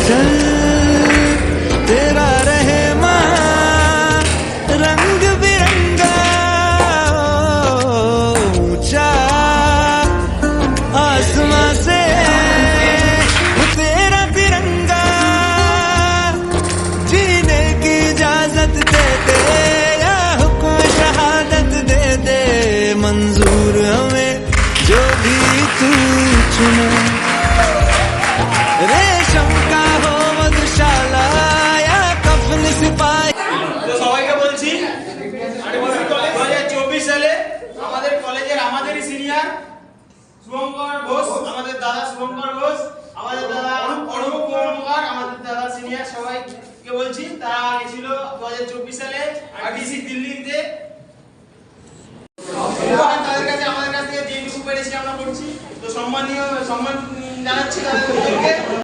चल तेरा रहमा रंग बिरंगा ऊंचा आसमां से वो तेरा तिरंगा जीने की इजाजत दे दे या हुक्म शहादत दे दे मंजूर हमें जो भी तू चुने रेशम का हो मधुशाला या कफन सिपाही। তো সবাইকে বলছি 2024 সালে আমাদের কলেজের আমাদেরই সিনিয়র শুভঙ্কর ঘোষ, আমাদের দাদা শুভঙ্কর ঘোষ, আমাদের দাদা অরূপ কর্মকার, আমাদের দাদা সিনিয়র সবাইকে বলছি তারা গেছিল 2024 সালে আরডিসি দিল্লিতে। তাদের কাছে আমাদের কাছ থেকে যেটুকু পেরেছি আমরা করছি, তো সম্মান জানাচ্ছি তাদের।